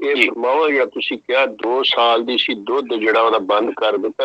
ਇਹ ਫਰਮਾਓ ਜਾਂ ਤੁਸੀਂ ਕਿਹਾ 2 ਸਾਲ ਦੀ ਸੀ, ਦੁੱਧ ਜਿਹੜਾ ਉਹਦਾ ਬੰਦ ਕਰ ਦਿੱਤਾ,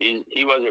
he was a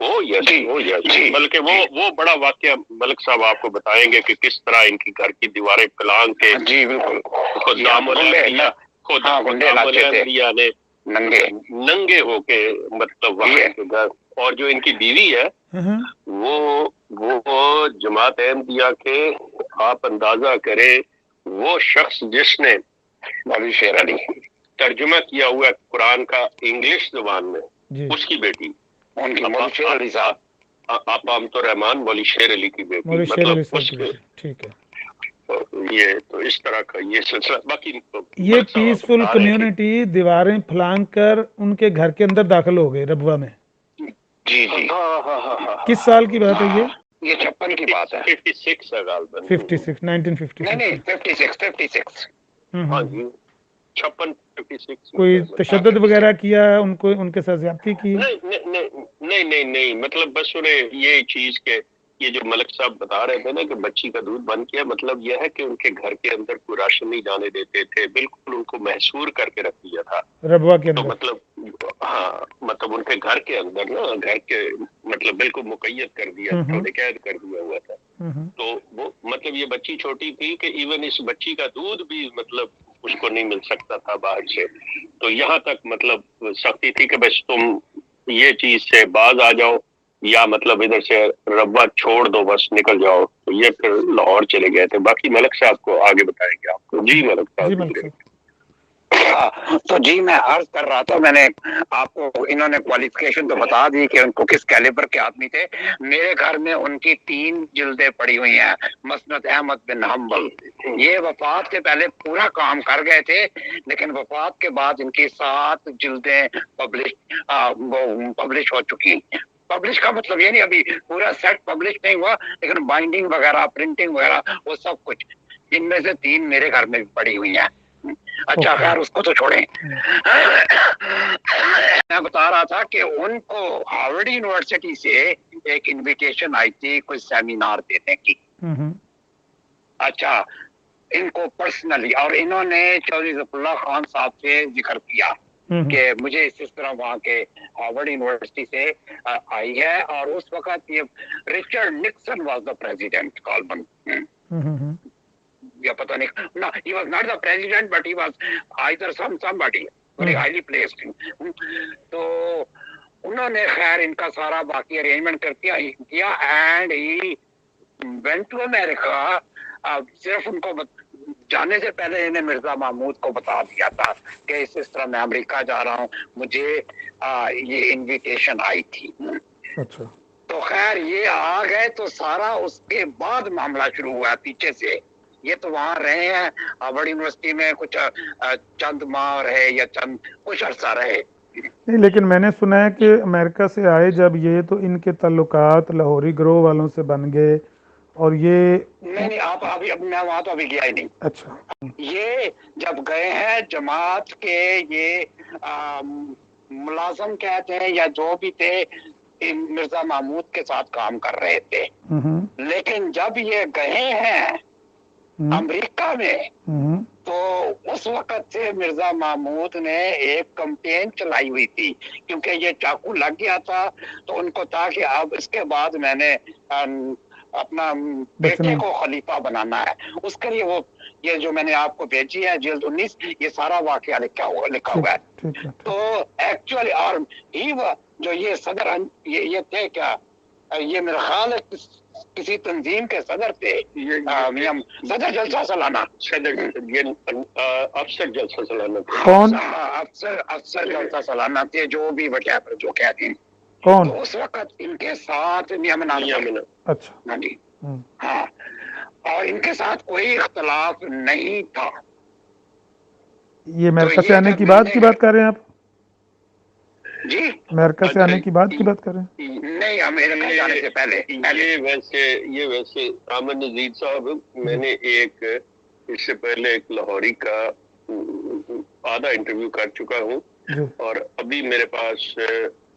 بلکہ وہ بڑا واقعہ ملک صاحب آپ کو بتائیں گے کہ کس طرح ان کی گھر کی دیواریں پلانگ کے ننگے ہو کے مطلب وہاں کے گھر. اور جو ان کی بیوی ہے وہ جماعت احمدیہ کے آپ اندازہ کریں وہ شخص جس نے مولوی شیر علی ترجمہ کیا ہوا قرآن کا انگلش زبان میں, اس کی بیٹی مولوی شیر علی صاحب, آپ امت الرحمان مولوی شیر علی کی بیٹی, مطلب ٹھیک ہے. یہ تو اس طرح کا یہ سلسلہ. باقی یہ پیسفل کمیونٹی دیواریں پھلانگ کر ان کے گھر کے اندر داخل ہو گئے ربوہ میں. جی کس سال کی بات ہے یہ 56 کی بات ہے. 56 ہے غالباً, 56 1956. نہیں 56. ہاں جی 56. کوئی تشدد وغیرہ کیا ان کو, ان کے ساتھ زیادتی کی؟ نہیں, مطلب بس انہیں یہ چیز کے یہ جو ملک صاحب بتا رہے تھے نا کہ بچی کا دودھ بند کیا, مطلب یہ ہے کہ ان کے گھر کے اندر کوئی راشن نہیں جانے دیتے تھے, بالکل ان کو محصور کر کے رکھ دیا تھا ربوہ کے اندر. تو مطلب ہاں, مطلب ان کے گھر کے اندر نا, گھر کے مطلب بالکل مقید کر دیا تھا, قید کر دیا ہوا تھا. تو وہ مطلب یہ بچی چھوٹی تھی کہ ایون اس بچی کا دودھ بھی مطلب اس کو نہیں مل سکتا تھا باہر سے. تو یہاں تک مطلب سختی تھی کہ بس تم یہ چیز سے باز آ جاؤ یا مطلب ادھر سے ربوہ چھوڑ دو, بس نکل جاؤ. تو یہ پھر لاہور چلے گئے تھے. باقی ملک صاحب کو آگے بتائیں گے آپ کو. جی ملک صاحب. تو جی میں عرض کر رہا تھا, میں نے آپ کو انہوں نے کوالیفیکیشن تو بتا دی کہ ان کو کس کیلیبر کے آدمی تھے. میرے گھر میں ان کی 3 جلدیں پڑی ہوئی ہیں, مسند احمد بن حنبل. یہ وفات سے پہلے پورا کام کر گئے تھے, لیکن وفات کے بعد ان کی 7 جلدیں پبلش ہو چکی. پبلش کا مطلب یہ نہیں ابھی پورا سیٹ پبلش نہیں ہوا, لیکن بائنڈنگ وغیرہ, پرنٹنگ وغیرہ وہ سب کچھ. ان میں سے 3 میرے گھر میں بھی پڑی ہوئی ہیں. اچھا خیر اس کو تو چھوڑیں. میں بتا رہا تھا کہ ان کو ہارورڈ یونیورسٹی سے ایک انویٹیشن آئی تھی کوئی سیمینار دینے کی. اچھا ان کو پرسنلی, اور انہوں نے چودھری ظفر اللہ خان صاحب سے ذکر کیا کہ مجھے اس طرح وہاں کے ہارورڈ یونیورسٹی سے آئی ہے. اور اس وقت یہ Richard Nixon was the president کالبن, یا پتہ نہیں, no, he was not the president but he was either somebody very highly placed. تو انہوں نے خیر ان کا سارا باقی ارینجمنٹ کر کیا and he went to America. صرف ان کو جانے سے پہلے انہیں مرزا محمود کو بتا دیا تھا کہ اس طرح میں امریکہ جا رہا ہوں, مجھے یہ انویٹیشن آئی تھی. اچھا تو خیر یہ آ گئے تو سارا اس کے بعد معاملہ شروع ہوا پیچھے سے. یہ تو وہاں رہے ہیں ہارورڈ یونیورسٹی میں کچھ چند ماہ رہے یا کچھ عرصہ رہے. نہیں, لیکن میں نے سنا ہے کہ امریکہ سے آئے جب یہ تو ان کے تعلقات لاہوری گروہ والوں سے بن گئے, اور یہ نہیں آپ ابھی میں وہاں تو ابھی گیا ہی نہیں. اچھا یہ جب گئے ہیں جماعت کے یہ ملازم کہتے ہیں یا جو بھی تھے, مرزا محمود کے ساتھ کام کر رہے تھے. لیکن جب یہ گئے ہیں امریکہ میں تو اس وقت سے مرزا محمود نے ایک کمپین چلائی ہوئی تھی, کیونکہ یہ چاقو لگ گیا تھا تو ان کو تھا کہ اب اس کے بعد میں نے اپنا بیٹے کو خلیفہ بنانا ہے. اس کے لیے وہ یہ جو میں نے آپ کو بھیجی ہے جلد 19, یہ سارا واقعہ لکھا ہوا ہے. تو ایکچولی اور ہی جو یہ صدر یہ تھے کیا, یہ میرا خیال ہے کسی تنظیم کے صدر تھے, صدر جلسہ سالانہ, افسر جلسہ سالانہ. کون افسر جلسہ سالانہ تھے, جو بھی وٹیور جو کہتے ہیں. کون تو اس وقت ان کے ساتھ اچھا ہاں جی ہاں, اور ان کے ساتھ کوئی اختلاف نہیں تھا. یہ امریکہ سے آنے کی بات کر رہے ہیں آپ؟ جی امریکہ سے آنے کی بات کر رہے ہیں؟ نہیں, امریکہ جانے سے پہلے. یہ ویسے احمد نذیر صاحب, میں نے ایک اس سے پہلے ایک لاہوری کا آدھا انٹرویو کر چکا ہوں, اور ابھی میرے پاس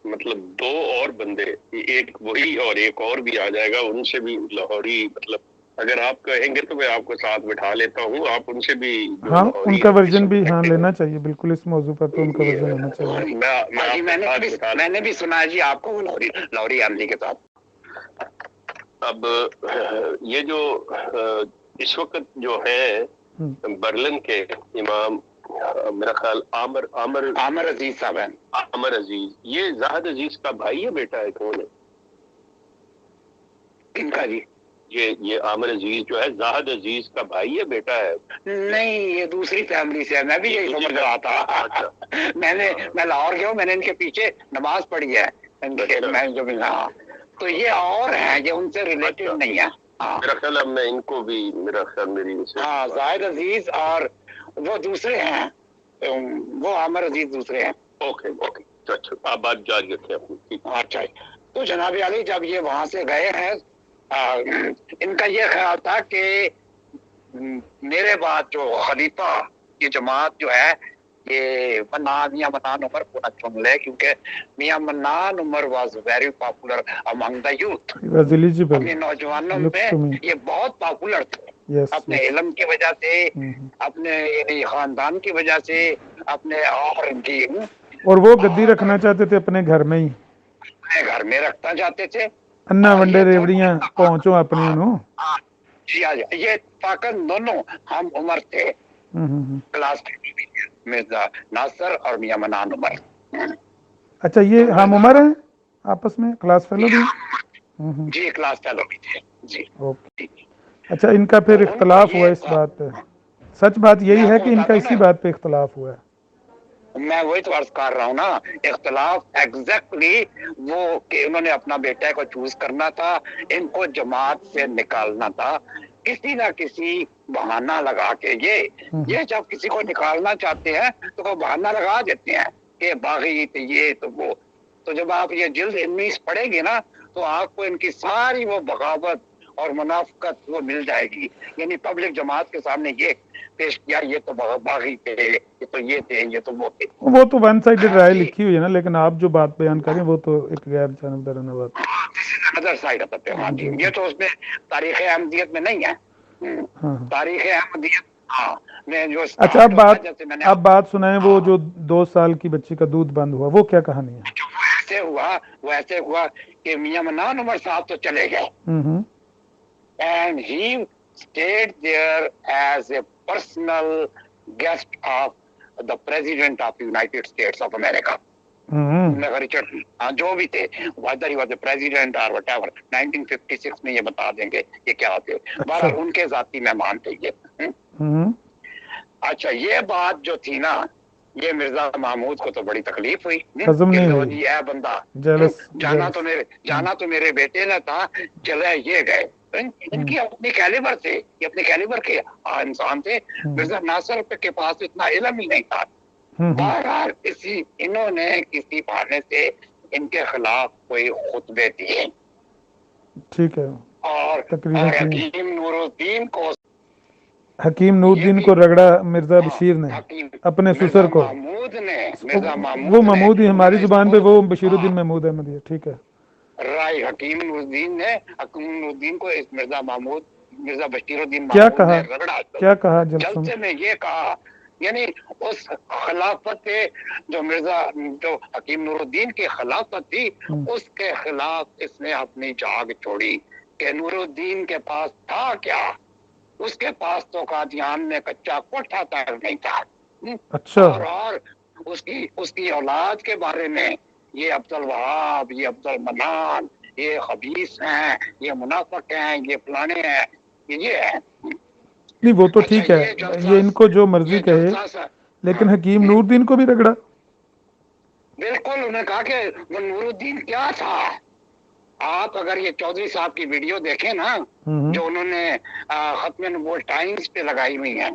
مطلب 2 اور بندے, ایک وہی اور ایک اور بھی آ جائے گا, ان سے بھی لاہوری مطلب اگر آپ کہیں گے تو میں آپ کو ساتھ بٹھا لیتا ہوں, آپ ان سے بھی ہاں ان کا ورژن بھی ہاں لینا چاہیے بالکل, اس موضوع پر تو ان کا ورژن ہونا چاہیے. میں نے بھی سنا ہے جی آپ کو لوری عملی کے ساتھ. اب یہ جو اس وقت جو ہے برلن کے امام میرا خیال عامر عزیز صاحب ہیں. عامر عزیز, یہ زاہد عزیز کا بھائی ہے بیٹا ہے, کون ہے ان کا جی؟ یہ عامر عزیز جو ہے زاہد عزیز کا بھائی ہے بیٹا ہے؟ نہیں, یہ دوسری فیملی سے ہے. میں بھی یہی سمجھ رہا تھا. میں لاہور گیا ہوں, میں نے ان کے پیچھے نماز پڑھی ہے. میں جو ہاں تو یہ اور ہیں, یہ ان سے ریلیٹڈ نہیں ہے. میرا خیال ہے میں ان کو بھی میرا خیال میری ہاں زاہد عزیز اور وہ دوسرے ہیں, وہ عامر عزیز دوسرے ہیں. اوکے اوکے اچھا, آپ بات جاری رکھیں اپنی. اچھا, تو جناب علی جب یہ وہاں سے گئے ہیں, ان کا یہ خیال تھا کہ میرے بعد جو خلیفہ یہ جماعت جو ہے یہ میاں منان عمر کو نہ چن لے, کیونکہ Mian Mannan Umar was very popular among the youth. اپنے نوجوانوں میں یہ بہت پاپولر تھے, اپنے علم کی وجہ سے, اپنے خاندان کی وجہ سے, اپنے اور وہ گدی رکھنا چاہتے تھے اپنے گھر میں ہی, اپنے گھر میں رکھنا چاہتے تھے. انا ونڈے ریوڑیاں پہنچو اپنی انہوں. یہ اتفاقاً دونوں ہم عمر تھے, کلاس مرزا ناصر اور میاں منان عمر. اچھا, یہ ہم عمر ہیں آپس میں, کلاس فیلو بھی؟ جی کلاس فیلو بھی تھے جی. اچھا, ان کا پھر اختلاف ہوا اس بات پہ, سچ بات یہی ہے کہ ان کا اسی بات پہ اختلاف ہوا ہے. میں وہی تو عرض کر رہا ہوں نا, اختلاف ایگزیکٹلی وہ کہ انہوں نے اپنا بیٹا کو چوز کرنا تھا, ان کو جماعت سے نکالنا تھا کسی نہ کسی بہانہ لگا کے. یہ جب کسی کو نکالنا چاہتے ہیں تو وہ بہانہ لگا دیتے ہیں کہ باغی تو یہ تو وہ. تو جب آپ یہ جلد 19 پڑھیں گے نا تو آپ کو ان کی ساری وہ بغاوت اور منافقت وہ مل جائے گی. یعنی پبلک جماعت کے سامنے یہ پیش کیا, یہ تو باغی تھے, یہ تو یہ تھے, یہ تو وہ تھے. وہ تو ون سائیڈڈ رائے لکھی ہوئی ہے نا, لیکن آپ جو بات بیان کریں وہ تو ایک غیر جانبدارانہ بات ہے. ادر سائڈ ہاں جی, یہ تو اس میں تاریخ احمدیت میں نہیں ہے. تاریخ احمدیت اچھا, اب بات سنائیں, وہ جو 2 سال کی بچی کا دودھ بند ہوا, وہ کیا کہانی ہے؟ وہ ایسے ہوا کہ میاں منان عمر صاحب تو چلے گئے, and he stayed there as a personal guest of the president of the United States of America. جو بھی تھے, whether he was the president or whatever, 1956 میں یہ بتا دیں گے یہ کیا ہوتے. بہرحال ان کے ذاتی مہمان تھے یہ. اچھا, یہ بات جو تھی نا, یہ مرزا محمود کو تو بڑی تکلیف ہوئی. اے بندہ, جانا تو میرے بیٹے نے تھا, چلے یہ گئے. ان کی اپنی کیلیبر تھے, یہ اپنے کیلیبر کے انسان تھے. مرزا ناصر کے پاس اتنا علم ہی نہیں تھا. بہرحال انہوں نے کسی بہانے سے ان کے خلاف کوئی خطبے دیے. ٹھیک ہے, اور حکیم نور الدین کو رگڑا مرزا بشیر نے, اپنے سسر کو. وہ محمود ہی, ہماری زبان پہ وہ بشیر الدین محمود احمد ہے. ٹھیک ہے, رائے حکیم نور الدین نے حکیم نور الدین کو اس مرزا بشیر الدین نے کیا کہا جلسے میں یہ کہا, یعنی اس خلافت جو حکیم نور الدین کی خلافت تھی اس کے خلاف اس نے اپنی جاگ چھوڑی کہ نور الدین کے پاس تھا کیا, اس کے پاس تو قادیان میں کچا کوٹھا تک نہیں تھا. اچھا, اور اس کی اولاد کے بارے میں یہ عبد الوہاب, یہ عبد المنان, یہ خبیث ہیں, یہ منافق ہیں, یہ فلانے ہیں, یہ ہے. نہیں وہ تو ٹھیک ہے, یہ ان کو جو مرضی کہے, لیکن حکیم نور الدین کو بھی رگڑا. بالکل, انہوں نے کہا کہ وہ نور الدین کیا تھا. آپ اگر یہ چودھری صاحب کی ویڈیو دیکھیں نا, جو انہوں نے ختم نبوت ٹائمز پہ لگائی ہوئی ہیں,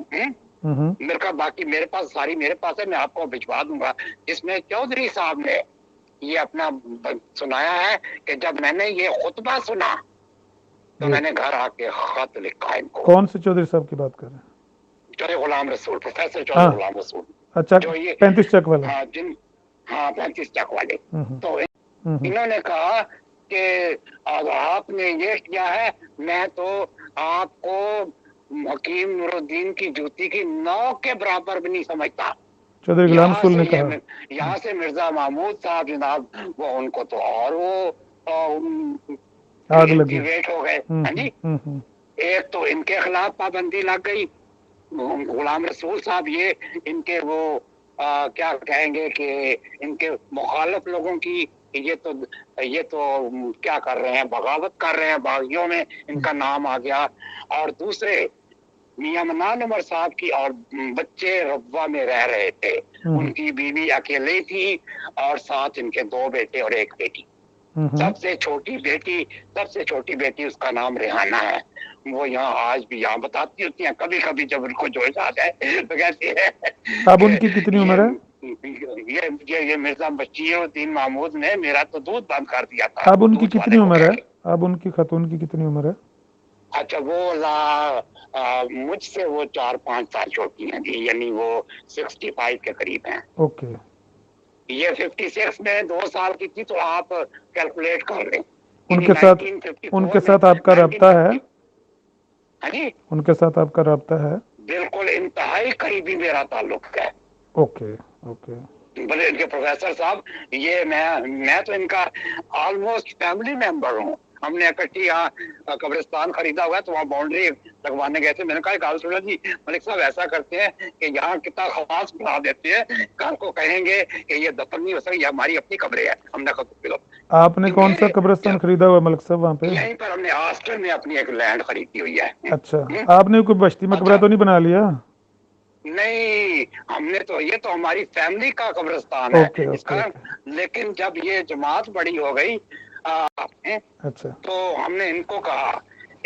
باقی میرے پاس ہے, میں آپ کو بھجوا دوں گا, جس میں چودھری صاحب نے یہ اپنا سنایا ہے کہ جب میں نے یہ خطبہ سنا تو میں نے گھر آ کے خط لکھا ان کو. کون سے چودھری صاحب کی بات کر رہے ہیں؟ چودھری غلام رسول, پروفیسر چودھری غلام رسول. اچھا, 35 چک والے. ہاں 35 چک والے. تو انہوں نے کہا کہ آپ نے یہ کیا ہے، میں تو آپ کو حکیم نور الدین کی جوتی کی نوک کے برابر بھی نہیں سمجھتا. چودھری غلام رسول نے کہا. یہاں سے مرزا محمود صاحب جناب، وہ ان کو تو اور وہ آگ لگی ویٹ ہو گئے. ہاں جی، ایک تو ان کے خلاف پابندی لگ گئی. غلام رسول صاحب یہ ان کے وہ کیا کہیں گے کہ ان کے مخالف لوگوں کی یہ تو کیا کر رہے ہیں، بغاوت کر رہے ہیں، باغیوں میں ان کا نام آ گیا. اور دوسرے میاں منان عمر صاحب کی اور بچے ربوہ میں رہ رہے تھے، ان کی بیوی اکیلے تھی اور ساتھ ان کے 2 بیٹے اور 1 بیٹی. سب سے چھوٹی بیٹی اس کا نام ریحانہ ہے. وہ یہاں آج بھی یہاں بتاتی ہوتی ہیں کبھی کبھی جب ان کو جوش آ جائے تو کہتی ہے. اب ان کی کتنی عمر ہے؟ یہ مرزا بشیر الدین محمود نے میرا تو دودھ بند کر دیا تھا. اب ان کی کتنی عمر ہے؟ اب ان کی خاتون کی کتنی عمر ہے؟ اچھا، وہ مجھ سے وہ 4-5 سال چھوٹی ہیں جی، یعنی وہ 65 کے قریب ہیں. اوکے. یہ 56 میں 2 سال کی تھی، تو آپ کیلکولیٹ کر لیں. ان کے ساتھ آپ کا رابطہ ہے؟ ہاں جی، ان کے ساتھ آپ کا رابطہ ہے؟ بالکل انتہائی قریبی میرا تعلق ہے. Okay okay. بلے ان کے پروفیسر صاحب، یہ میں تو ان کا آلموسٹ فیملی ممبر ہوں. ہم نے اکٹھی یہاں قبرستان خریدا ہوا ہے، تو وہاں باؤنڈری لگوانے گئے تھے. میں نے کہا کال سنا جی ملک صاحب ایسا کرتے ہیں کہ یہاں کتنا خواص بنا دیتے ہیں، کل کو کہیں گے کہ یہ دفن نہیں ہو سکے، یہ ہماری اپنی قبریں ہیں. ہم نے کہا آپ نے کون سا قبرستان خریدا ہوا ملک صاحب وہاں پہ؟ یہیں پر ہم نے آسٹن میں اپنی ایک لینڈ خریدی ہوئی ہے. اچھا، آپ نے کوئی بستی مقبرہ تو نہیں بنا لیا؟ نہیں، ہم نے تو یہ تو ہماری فیملی کا قبرستان ہے اس کا. لیکن جب یہ جماعت بڑی ہو گئی تو ہم نے ان کو کہا،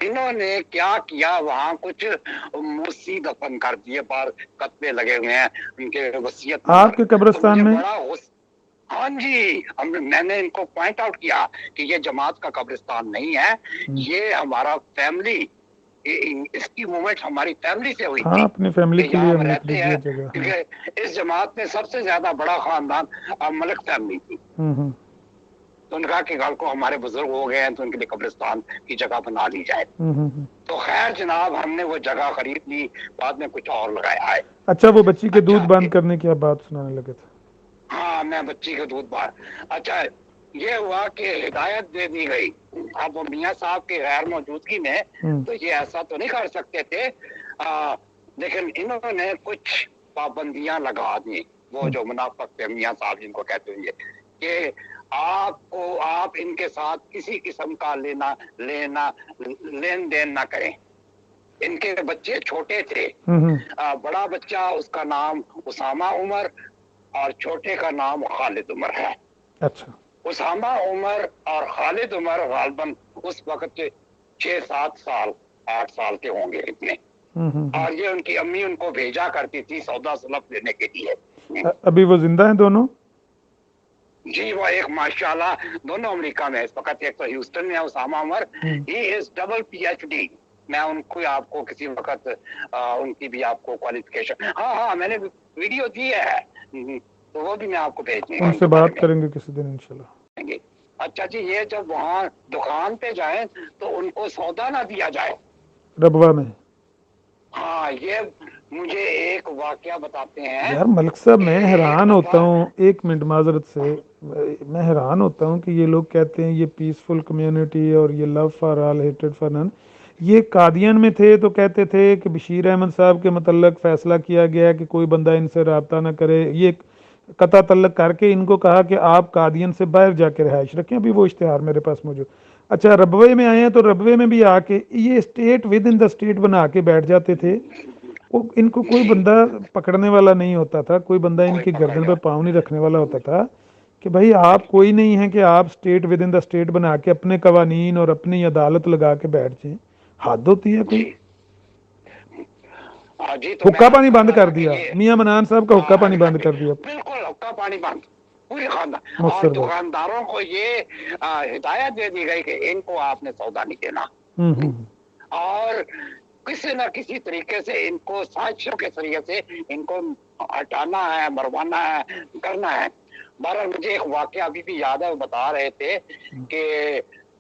انہوں نے کیا کیا، وہاں کچھ موسی دفن کر دیے، بار کتبے لگے ہوئے ہیں ان کے وصیت. آپ کے قبرستان میں؟ ہاں جی، میں نے ان کو پوائنٹ آؤٹ کیا کہ یہ جماعت کا قبرستان نہیں ہے، یہ ہمارا فیملی، اس کی موومنٹ ہماری فیملی سے ہوئی تھی. اپنی فیملی کے لیے ہم نے رہتے ہیں کیونکہ اس جماعت میں سب سے زیادہ بڑا خاندان ملک فیملی تھی. تو ان کا کہ گل کو ہمارے بزرگ ہو گئے ہیں تو ان کے لیے قبرستان کی جگہ بنا لی جائے. تو خیر جناب، ہم نے وہ جگہ خرید لی، بعد میں کچھ اور لگایا ہے. اچھا، وہ بچی کے دودھ بند کرنے کی آپ بات سنانے لگے تھے. ہاں، میں بچی کے دودھ بند. اچھا، یہ ہوا کہ ہدایت دے دی گئی. اب میاں صاحب کے غیر موجودگی میں تو یہ ایسا تو نہیں کر سکتے تھے، لیکن انہوں نے کچھ پابندیاں لگا دی. وہ جو منافق تھے میاں صاحب جن کو کہتے ہیں کہ آپ ان کے ساتھ کسی قسم کا لین دین نہ کریں. ان کے بچے چھوٹے تھے، بڑا بچہ اس کا نام اسامہ عمر اور چھوٹے کا نام خالد عمر ہے. اچھا. اسامہ عمر اور خالد عمر غالباً اس وقت 6-7 سال 8 سال کے ہوں گے اتنے. اور یہ ان کی امی ان کو بھیجا کرتی تھی سودا سلف دینے کے لیے. ابھی وہ زندہ ہیں دونوں؟ جی، وہ ایک ماشاءاللہ دونوں امریکہ میں اس وقت. ایک تو ہیوسٹن میں اسامہ عمر، ہی از ڈبل PhD. میں ان کو آپ کو کسی وقت ان کی بھی آپ کو کوالیفیکیشن، ہاں میں نے ویڈیو دی ہے، تو وہ بھی میں آپ کو بھیج دوں گا. ان سے بات کریں گے کسی دن انشاءاللہ. اچھا جی، یہ جب وہاں دکان پہ جائیں تو ان کو سودا نہ دیا جائے ربوہ میں. ہاں، یہ مجھے ایک واقعہ بتاتے ہیں. یار ملک صاحب، میں حیران ہوتا ہوں، 1 منٹ معذرت سے، میں حیران ہوتا ہوں کہ یہ لوگ کہتے ہیں یہ پیسفل کمیونٹی اور یہ لو فار آل ہیٹڈ فار نن. یہ قادیان میں تھے تو کہتے تھے کہ بشیر احمد صاحب کے متعلق فیصلہ کیا گیا کہ کوئی بندہ ان سے رابطہ نہ کرے. یہ قطع تعلق کر کے ان کو کہا کہ آپ قادیان سے باہر جا کے رہائش رکھیں. ابھی وہ اشتہار میرے پاس موجود. اچھا، ربوے میں آئے ہیں تو ربوے میں بھی آ کے یہ state with in the state بنا کے بیٹھ جاتے تھے. ان کو کوئی بندہ پکڑنے والا نہیں ہوتا تھا، کوئی بندہ ان کی گردن پہ پاؤں نہیں رکھنے والا ہوتا تھا کہ بھائی آپ کوئی نہیں ہے کہ آپ state with in the state بنا کے اپنے قوانین اور اپنی عدالت لگا کے بیٹھ جائیں. حد ہوتی ہے کوئی. حقہ پانی بند کر دیا میاں منان صاحب کا، حقہ پانی بند کر دیا. بالکل حقہ پانی بند پورے خاندان. اور دکانداروں کو یہ ہدایت دے دی گئی کہ ان کو آپ نے سودا نہیں دینا، اور کسی نہ کسی طریقے سے ان کو سازشوں کے ذریعے سے ان کو ہٹانا ہے، مروانا ہے، کرنا ہے. بہرحال مجھے ایک واقعہ ابھی بھی یاد ہے، وہ بتا رہے تھے کہ